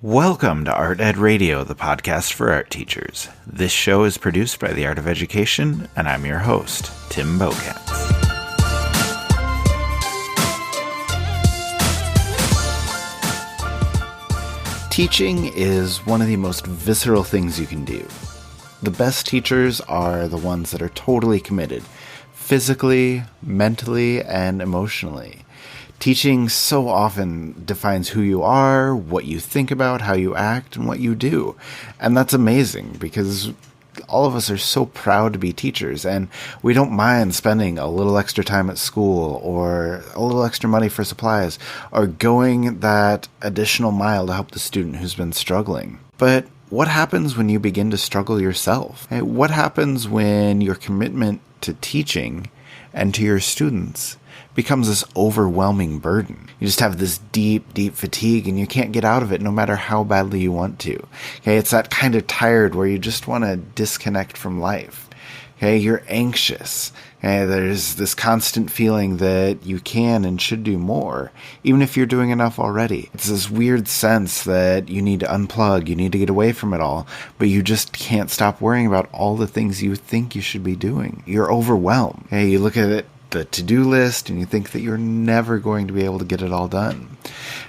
Welcome to Art Ed Radio, the podcast for art teachers. This show is produced by the Art of Education, and I'm your host, Tim Bokatz. Teaching is one of the most visceral things you can do. The best teachers are the ones that are totally committed, physically, mentally, and emotionally. Teaching so often defines who you are, what you think about, how you act, and what you do. And that's amazing because all of us are so proud to be teachers, and we don't mind spending a little extra time at school or a little extra money for supplies or going that additional mile to help the student who's been struggling. But what happens when you begin to struggle yourself? What happens when your commitment to teaching and to your students becomes this overwhelming burden? You just have this deep, deep fatigue and you can't get out of it no matter how badly you want to. Okay, it's that kind of tired where you just want to disconnect from life. Okay, you're anxious. Okay, there's this constant feeling that you can and should do more, even if you're doing enough already. It's this weird sense that you need to unplug, you need to get away from it all, but you just can't stop worrying about all the things you think you should be doing. You're overwhelmed. Okay, you look at it, the to-do list, and you think that you're never going to be able to get it all done.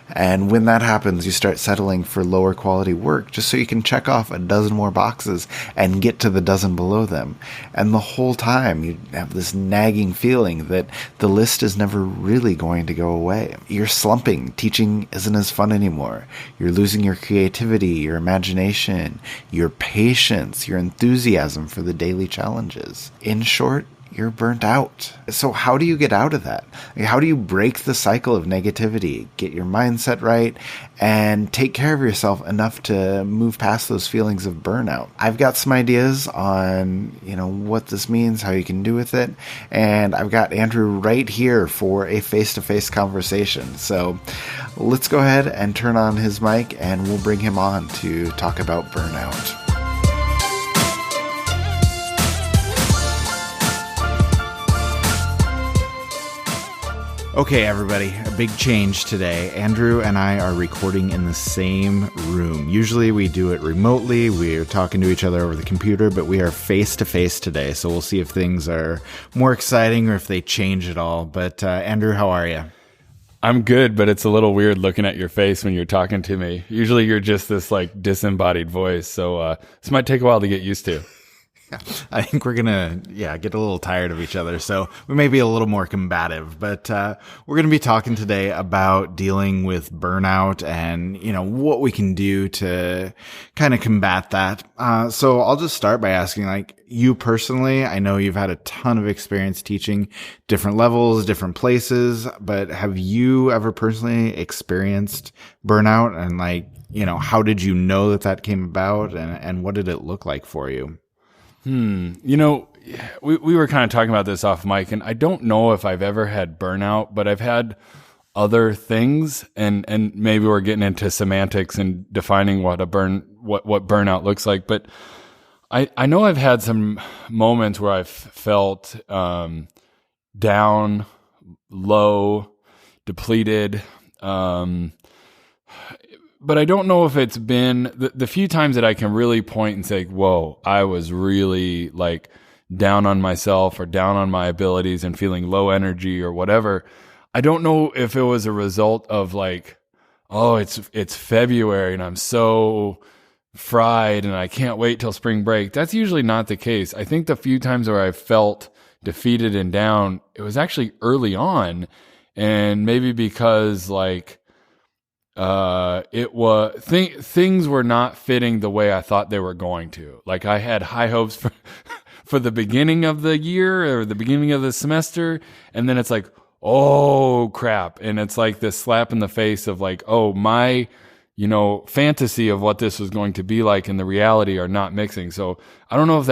And when that happens, you start settling for lower quality work just so you can check off a dozen more boxes and get to the dozen below them. And the whole time you have this nagging feeling that the list is never really going to go away. You're slumping. Teaching isn't as fun anymore. You're losing your creativity, your imagination, your patience, your enthusiasm for the daily challenges. In short, you're burnt out. So how do you get out of that? How do you break the cycle of negativity, get your mindset right, and take care of yourself enough to move past those feelings of burnout? I've got some ideas on, what this means, how you can do with it, and I've got Andrew right here for a face-to-face conversation. So let's go ahead and turn on his mic and we'll bring him on to talk about burnout. Okay, everybody, a big change today. Andrew and I are recording in the same room. Usually we do it remotely. We're talking to each other over the computer, but we are face-to-face today, so we'll see if things are more exciting or if they change at all. But Andrew, how are you? I'm good, but it's a little weird looking at your face when you're talking to me. Usually you're just this disembodied voice, so this might take a while to get used to. I think we're going to, get a little tired of each other. So we may be a little more combative, but we're going to be talking today about dealing with burnout and, what we can do to kind of combat that. So I'll just start by asking, you personally, I know you've had a ton of experience teaching different levels, different places, but have you ever personally experienced burnout? And how did you know that came about and what did it look like for you? We were kind of talking about this off mic, and I don't know if I've ever had burnout, but I've had other things, and maybe we're getting into semantics and defining what burnout looks like. But I know I've had some moments where I've felt down, low, depleted. But I don't know if it's been the few times that I can really point and say, whoa, I was really down on myself or down on my abilities and feeling low energy or whatever. I don't know if it was a result of it's February and I'm so fried and I can't wait till spring break. That's usually not the case. I think the few times where I felt defeated and down, it was actually early on, and maybe because things were not fitting the way I thought they were going to. I had high hopes for the beginning of the year or the beginning of the semester, and then it's oh crap, and it's this slap in the face of my fantasy of what this was going to be like and the reality are not mixing. So I don't know if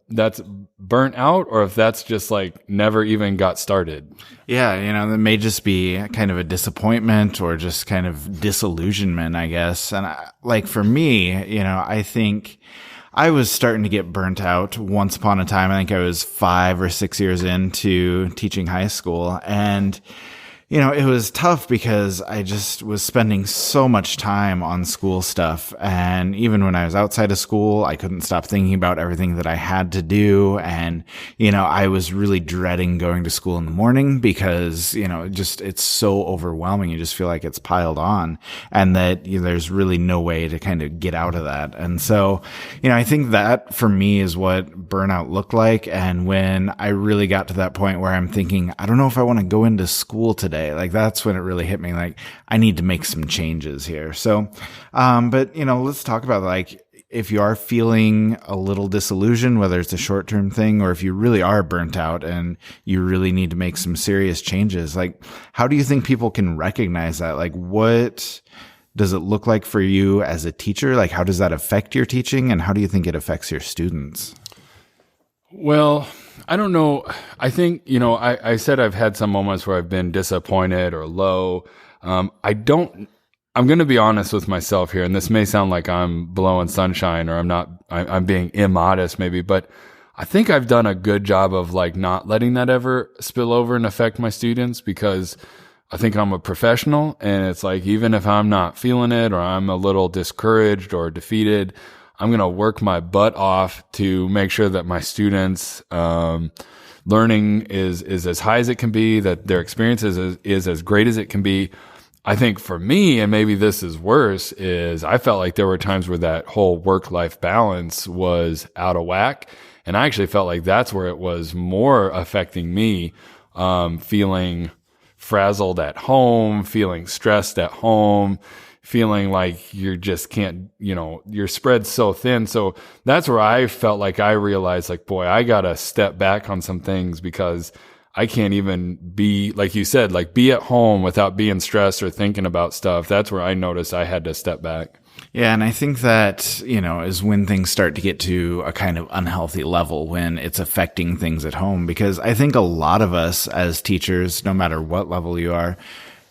that's burnt out or if that's just never even got started. Yeah, that may just be kind of a disappointment or just kind of disillusionment, I guess. And for me, I think I was starting to get burnt out once upon a time. I think I was 5 or 6 years into teaching high school, and It was tough because I just was spending so much time on school stuff. And even when I was outside of school, I couldn't stop thinking about everything that I had to do. And, I was really dreading going to school in the morning because, it's so overwhelming. You just feel like it's piled on and that there's really no way to kind of get out of that. And so, I think that for me is what burnout looked like. And when I really got to that point where I'm thinking, I don't know if I want to go into school today. Like that's when it really hit me. Like I need to make some changes here. So, but let's talk about like, if you are feeling a little disillusioned, whether it's a short-term thing or if you really are burnt out and you really need to make some serious changes, like how do you think people can recognize that? Like what does it look like for you as a teacher? Like how does that affect your teaching and how do you think it affects your students? Well, I don't know. I think, I said I've had some moments where I've been disappointed or low. I'm going to be honest with myself here, and this may sound like I'm blowing sunshine or I'm being immodest maybe, but I think I've done a good job of like not letting that ever spill over and affect my students because I think I'm a professional and it's like, even if I'm not feeling it or I'm a little discouraged or defeated, I'm going to work my butt off to make sure that my students, learning is as high as it can be, that their experience is as great as it can be. I think for me, and maybe this is worse, is I felt like there were times where that whole work-life balance was out of whack. And I actually felt like that's where it was more affecting me, feeling frazzled at home, feeling stressed at home, feeling like you just can't, you're spread so thin. So that's where I felt like I realized like, boy, I got to step back on some things because I can't even be, like you said, like be at home without being stressed or thinking about stuff. That's where I noticed I had to step back. Yeah. And I think that, is when things start to get to a kind of unhealthy level when it's affecting things at home. Because I think a lot of us as teachers, no matter what level you are,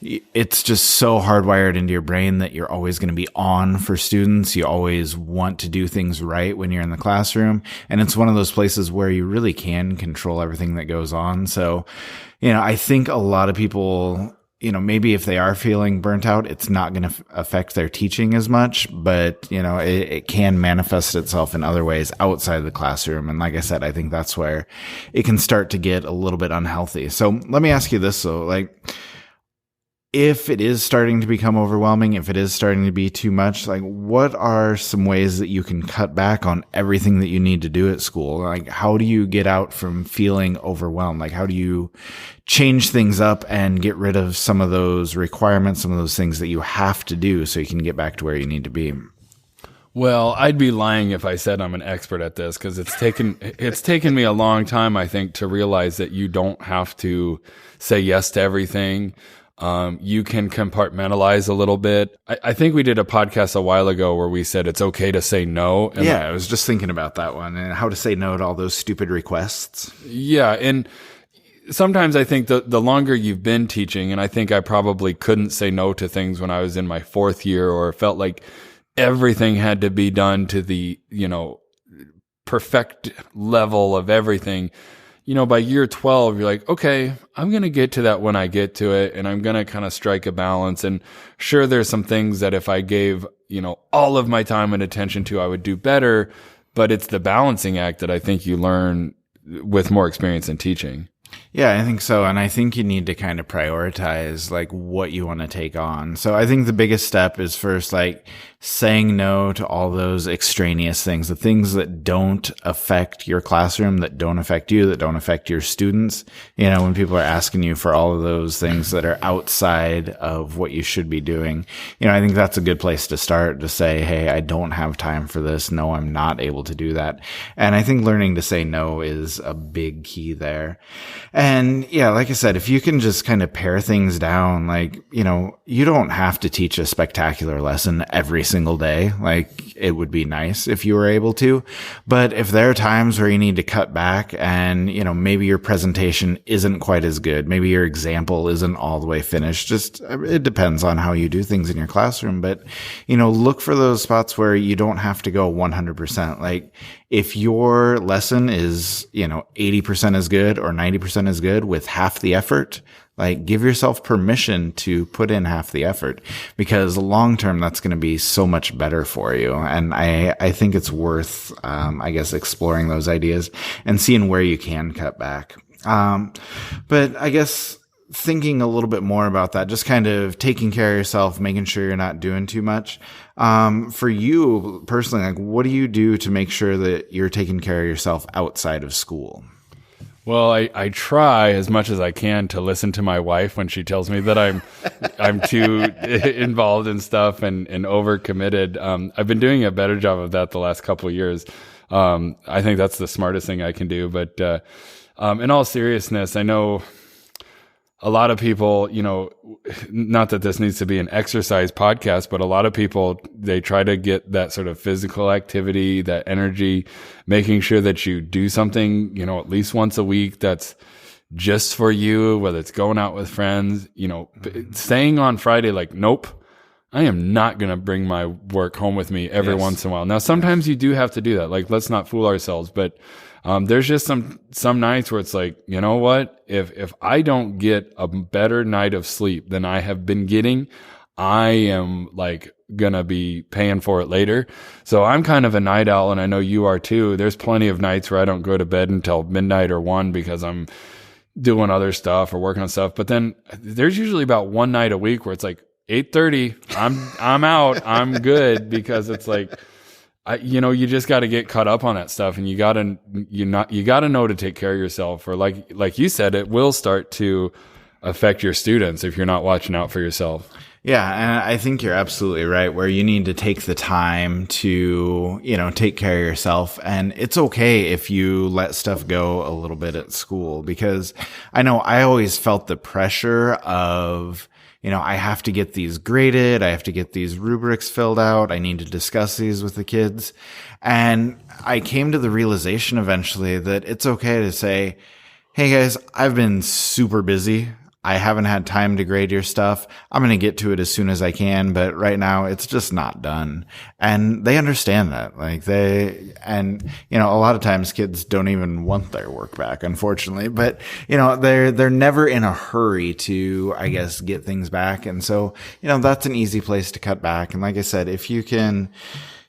it's just so hardwired into your brain that you're always going to be on for students. You always want to do things right when you're in the classroom. And it's one of those places where you really can control everything that goes on. So, I think a lot of people, maybe if they are feeling burnt out, it's not going to affect their teaching as much, but, it can manifest itself in other ways outside of the classroom. And like I said, I think that's where it can start to get a little bit unhealthy. So let me ask you this though, like, if it is starting to become overwhelming, if it is starting to be too much, like what are some ways that you can cut back on everything that you need to do at school? Like how do you get out from feeling overwhelmed? Like how do you change things up and get rid of some of those requirements, some of those things that you have to do so you can get back to where you need to be? Well, I'd be lying if I said I'm an expert at this because it's taken me a long time, I think, to realize that you don't have to say yes to everything. You can compartmentalize a little bit. I think we did a podcast a while ago where we said it's okay to say no. And I was just thinking about that one and how to say no to all those stupid requests. Yeah. And sometimes I think the longer you've been teaching, and I think I probably couldn't say no to things when I was in my fourth year or felt like everything had to be done to the, perfect level of everything. By year 12, you're like, okay, I'm going to get to that when I get to it. And I'm going to kind of strike a balance. And sure, there's some things that if I gave, all of my time and attention to, I would do better. But it's the balancing act that I think you learn with more experience in teaching. Yeah, I think so. And I think you need to kind of prioritize like what you want to take on. So I think the biggest step is first like saying no to all those extraneous things, the things that don't affect your classroom, that don't affect you, that don't affect your students. When people are asking you for all of those things that are outside of what you should be doing, I think that's a good place to start, to say, hey, I don't have time for this. No, I'm not able to do that. And I think learning to say no is a big key there. And yeah, like I said, if you can just kind of pare things down, like, you don't have to teach a spectacular lesson every single day. Like it would be nice if you were able to, but if there are times where you need to cut back and, maybe your presentation isn't quite as good, maybe your example isn't all the way finished, it depends on how you do things in your classroom, but, look for those spots where you don't have to go 100%. Like if your lesson is, 80% as good or 90% as good with half the effort, Like, give yourself permission to put in half the effort, because long term, that's going to be so much better for you. And I think it's worth, I guess, exploring those ideas and seeing where you can cut back. But I guess thinking a little bit more about that, just kind of taking care of yourself, making sure you're not doing too much. For you personally, like, what do you do to make sure that you're taking care of yourself outside of school? Well, I try as much as I can to listen to my wife when she tells me that I'm too involved in stuff and overcommitted. I've been doing a better job of that the last couple of years. I think that's the smartest thing I can do. But in all seriousness, I know a lot of people, not that this needs to be an exercise podcast, but a lot of people, they try to get that sort of physical activity, that energy, making sure that you do something, at least once a week that's just for you, whether it's going out with friends, saying on Friday, like, nope, I am not going to bring my work home with me every once in a while. Now, sometimes you do have to do that. Like, let's not fool ourselves, but there's just some nights where it's like, you know what? If I don't get a better night of sleep than I have been getting, I am like gonna be paying for it later. So I'm kind of a night owl, and I know you are too. There's plenty of nights where I don't go to bed until midnight or 1 because I'm doing other stuff or working on stuff. But then there's usually about one night a week where it's like 8:30, I'm out, I'm good, because it's like, you just got to get caught up on that stuff, and you got to know to take care of yourself. Or like you said, it will start to affect your students if you're not watching out for yourself. Yeah, and I think you're absolutely right, where you need to take the time to, take care of yourself. And it's okay if you let stuff go a little bit at school, because I know I always felt the pressure of, I have to get these graded. I have to get these rubrics filled out. I need to discuss these with the kids. And I came to the realization eventually that it's okay to say, hey guys, I've been super busy. I haven't had time to grade your stuff. I'm going to get to it as soon as I can, but right now it's just not done. And they understand that. A lot of times kids don't even want their work back, unfortunately, but they're never in a hurry to, I guess, get things back. And so, that's an easy place to cut back. And like I said, if you can,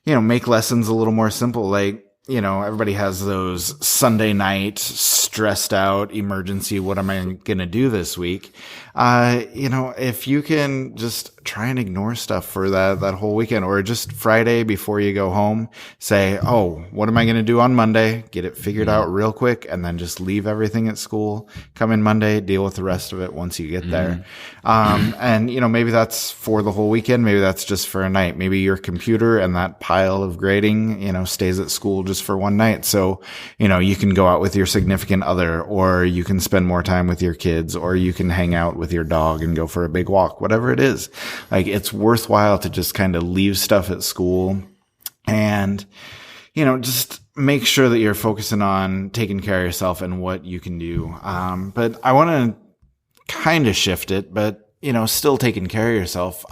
make lessons a little more simple, like, everybody has those Sunday night stressed out emergency. What am I going to do this week? If you can just try and ignore stuff for that whole weekend, or just Friday before you go home, say, oh, what am I going to do on Monday? Get it figured out real quick, and then just leave everything at school. Come in Monday, deal with the rest of it once you get there. And maybe that's for the whole weekend. Maybe that's just for a night. Maybe your computer and that pile of grading, stays at school just for one night. So, you can go out with your significant other, or you can spend more time with your kids, or you can hang out with your dog and go for a big walk, whatever it is. Like, it's worthwhile to just kind of leave stuff at school and, just make sure that you're focusing on taking care of yourself and what you can do. But I want to kind of shift it, but still taking care of yourself.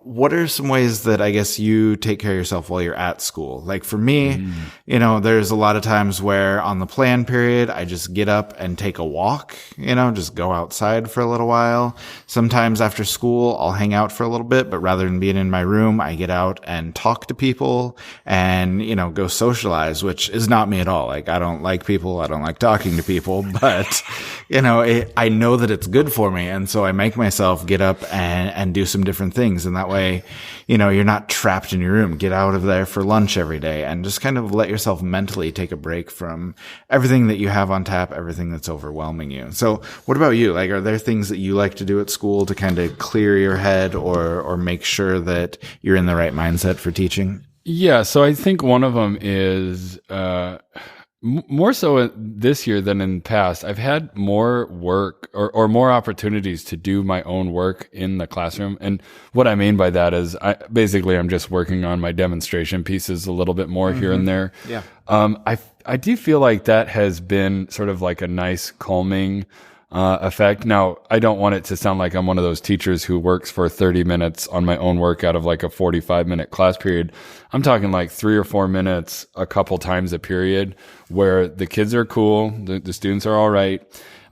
What are some ways that I guess you take care of yourself while you're at school? Like for me, there's a lot of times where on the plan period, I just get up and take a walk, just go outside for a little while. Sometimes after school, I'll hang out for a little bit, but rather than being in my room, I get out and talk to people and, go socialize, which is not me at all. Like, I don't like people. I don't like talking to people, but, I know that it's good for me. And so I make myself get up and do some different things. And that way, you're not trapped in your room. Get out of there for lunch every day and just kind of let yourself mentally take a break from everything that you have on tap, everything that's overwhelming you. So what about you? Like, are there things that you like to do at school to kind of clear your head or make sure that you're in the right mindset for teaching? Yeah. So I think one of them is, more so this year than in the past, I've had more work or more opportunities to do my own work in the classroom. And what I mean by that is I'm just working on my demonstration pieces a little bit more here and there. Yeah. I do feel like that has been sort of like a nice calming effect. Now, I don't want it to sound like I'm one of those teachers who works for 30 minutes on my own work out of like a 45-minute class period. I'm talking like 3 or 4 minutes a couple times a period where the kids are cool, the students are all right.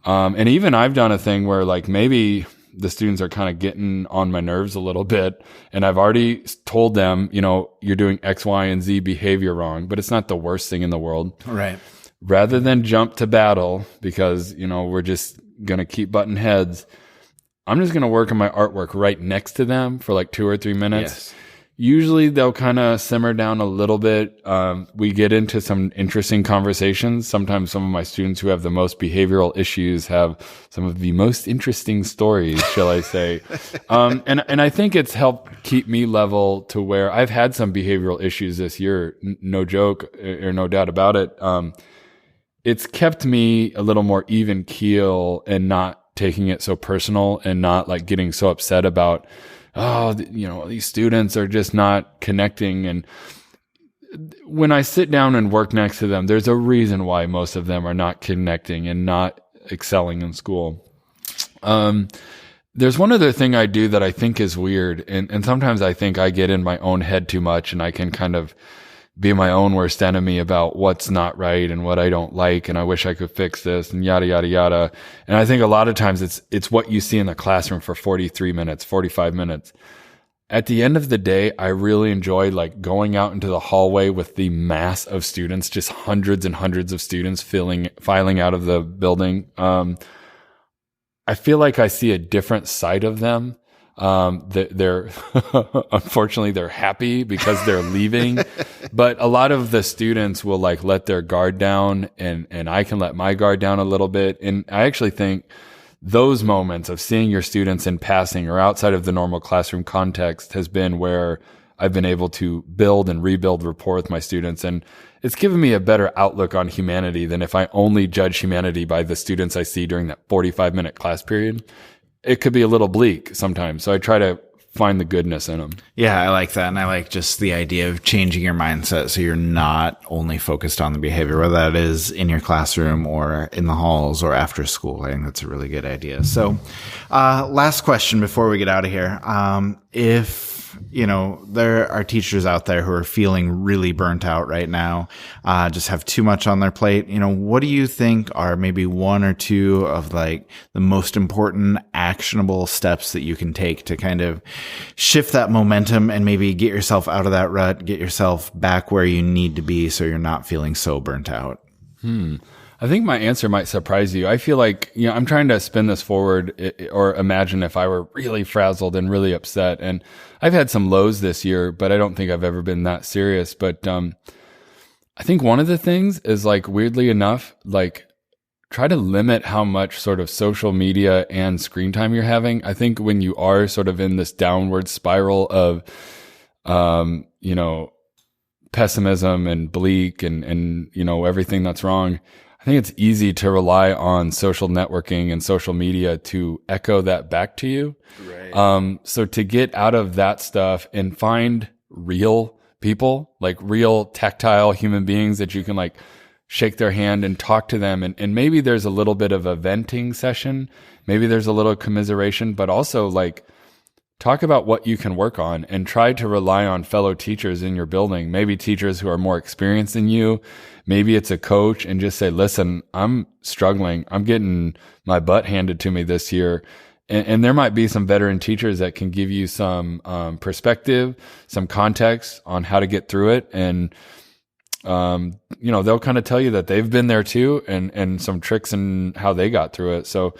And even I've done a thing where like maybe the students are kind of getting on my nerves a little bit, and I've already told them, you're doing X, Y, and Z behavior wrong, but it's not the worst thing in the world. Right. Rather than jump to battle because, we're just going to keep butting heads, I'm just going to work on my artwork right next to them for like 2 or 3 minutes. Yes. Usually they'll kind of simmer down a little bit. We get into some interesting conversations. Sometimes some of my students who have the most behavioral issues have some of the most interesting stories, shall I say. And I think it's helped keep me level to where I've had some behavioral issues this year. No joke or no doubt about it. It's kept me a little more even keel and not taking it so personal and not like getting so upset about, these students are just not connecting. And when I sit down and work next to them, there's a reason why most of them are not connecting and not excelling in school. There's one other thing I do that I think is weird. And sometimes I think I get in my own head too much and I can kind of be my own worst enemy about what's not right and what I don't like. And I wish I could fix this and yada, yada, yada. And I think a lot of times it's what you see in the classroom for 43 minutes, 45 minutes. At the end of the day, I really enjoy like going out into the hallway with the mass of students, just hundreds and hundreds of students filing out of the building. I feel like I see a different side of them. They're unfortunately they're happy because they're leaving, but a lot of the students will like let their guard down and I can let my guard down a little bit. And I actually think those moments of seeing your students in passing or outside of the normal classroom context has been where I've been able to build and rebuild rapport with my students. And it's given me a better outlook on humanity than if I only judge humanity by the students I see during that 45-minute class period. It could be a little bleak sometimes. So I try to find the goodness in them. Yeah, I like that. And I like just the idea of changing your mindset so you're not only focused on the behavior, whether that is in your classroom or in the halls or after school. I think that's a really good idea. So last question before we get out of here. If there are teachers out there who are feeling really burnt out right now, just have too much on their plate. What do you think are maybe 1 or 2 of like the most important actionable steps that you can take to kind of shift that momentum and maybe get yourself out of that rut, get yourself back where you need to be so you're not feeling so burnt out? I think my answer might surprise you. I feel like, I'm trying to spin this forward or imagine if I were really frazzled and really upset. And I've had some lows this year, but I don't think I've ever been that serious. But I think one of the things is like, weirdly enough, like try to limit how much sort of social media and screen time you're having. I think when you are sort of in this downward spiral of, pessimism and bleak and everything that's wrong, I think it's easy to rely on social networking and social media to echo that back to you. Right. So to get out of that stuff and find real people, like real tactile human beings that you can like shake their hand and talk to them. And maybe there's a little bit of a venting session. Maybe there's a little commiseration, but also like talk about what you can work on and try to rely on fellow teachers in your building, maybe teachers who are more experienced than you. Maybe it's a coach, and just say, listen, I'm struggling. I'm getting my butt handed to me this year. And there might be some veteran teachers that can give you some perspective, some context on how to get through it. And, they'll kind of tell you that they've been there too, and some tricks in how they got through it. So,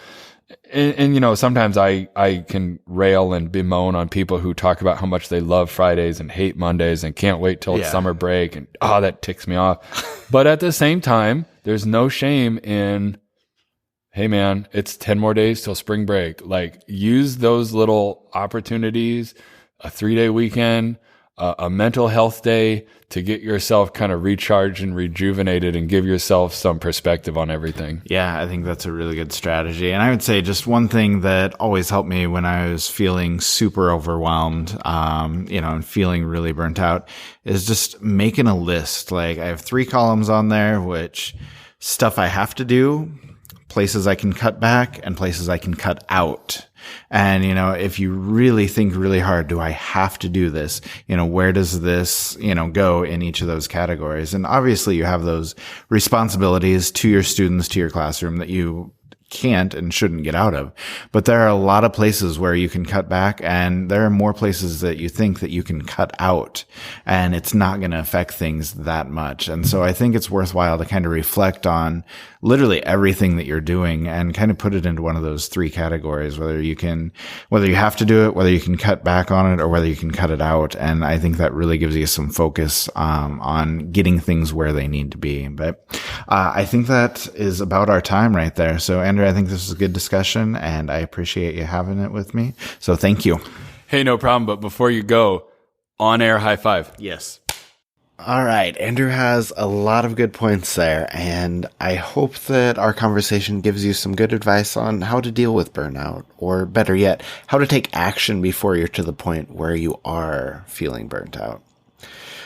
and sometimes I can rail and bemoan on people who talk about how much they love Fridays and hate Mondays and can't wait till it's summer break, and that ticks me off. But at the same time, there's no shame in, hey man, it's 10 more days till spring break. Like, use those little opportunities, a 3-day weekend, a mental health day, to get yourself kind of recharged and rejuvenated and give yourself some perspective on everything. Yeah, I think that's a really good strategy. And I would say just one thing that always helped me when I was feeling super overwhelmed, and feeling really burnt out, is just making a list. Like, I have 3 columns on there, which stuff I have to do, places I can cut back, and places I can cut out. And, if you really think really hard, do I have to do this? Where does this, go in each of those categories? And obviously you have those responsibilities to your students, to your classroom, that you can't and shouldn't get out of. But there are a lot of places where you can cut back, and there are more places that you think that you can cut out, and it's not going to affect things that much. And so I think it's worthwhile to kind of reflect on literally everything that you're doing and kind of put it into one of those three categories, whether you have to do it, whether you can cut back on it, or whether you can cut it out. And I think that really gives you some focus on getting things where they need to be. But I think that is about our time right there. So Andrew, I think this was a good discussion, and I appreciate you having it with me. So thank you. Hey, no problem. But before you go, on air high five. Yes. All right. Andrew has a lot of good points there, and I hope that our conversation gives you some good advice on how to deal with burnout, or better yet, how to take action before you're to the point where you are feeling burnt out.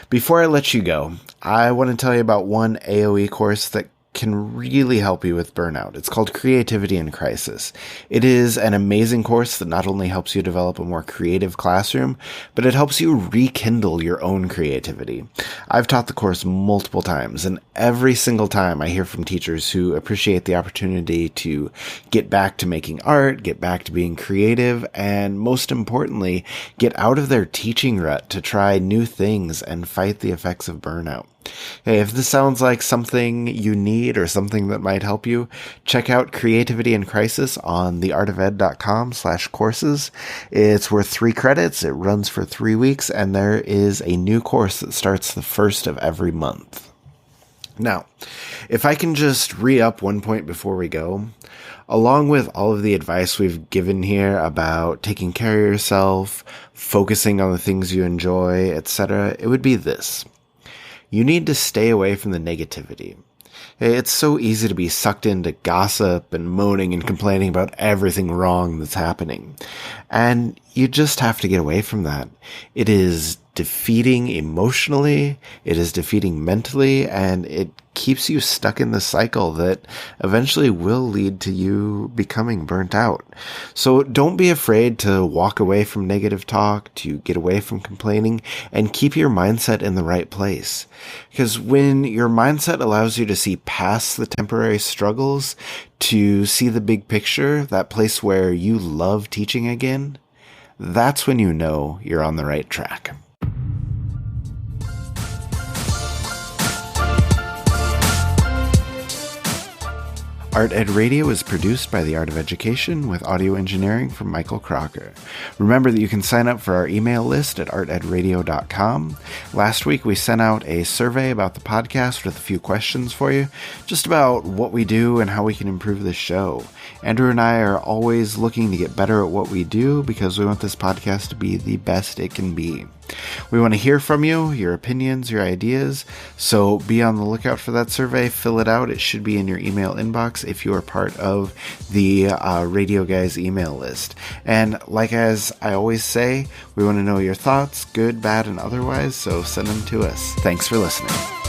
Before I let you go, I want to tell you about one AOE course that can really help you with burnout. It's called Creativity in Crisis. It is an amazing course that not only helps you develop a more creative classroom, but it helps you rekindle your own creativity. I've taught the course multiple times, and every single time I hear from teachers who appreciate the opportunity to get back to making art, get back to being creative, and most importantly, get out of their teaching rut to try new things and fight the effects of burnout. Hey, if this sounds like something you need or something that might help you, check out Creativity in Crisis on theartofed.com/courses. It's worth 3 credits. It runs for 3 weeks, and there is a new course that starts the 1st of every month. Now, if I can just re-up one point before we go, along with all of the advice we've given here about taking care of yourself, focusing on the things you enjoy, etc., it would be this. You need to stay away from the negativity. It's so easy to be sucked into gossip and moaning and complaining about everything wrong that's happening. And you just have to get away from that. It is defeating emotionally, it is defeating mentally, and it keeps you stuck in the cycle that eventually will lead to you becoming burnt out. So don't be afraid to walk away from negative talk, to get away from complaining, and keep your mindset in the right place. Because when your mindset allows you to see past the temporary struggles, to see the big picture, that place where you love teaching again, that's when you know you're on the right track. Art Ed Radio is produced by The Art of Education with audio engineering from Michael Crocker. Remember that you can sign up for our email list at artedradio.com. Last week we sent out a survey about the podcast with a few questions for you, just about what we do and how we can improve the show. Andrew and I are always looking to get better at what we do because we want this podcast to be the best it can be. We want to hear from you, your opinions, your ideas, so be on the lookout for that survey. Fill it out. It should be in your email inbox if you are part of the Radio Guys email list. And like as I always say, we want to know your thoughts, good, bad, and otherwise, so send them to us. Thanks for listening.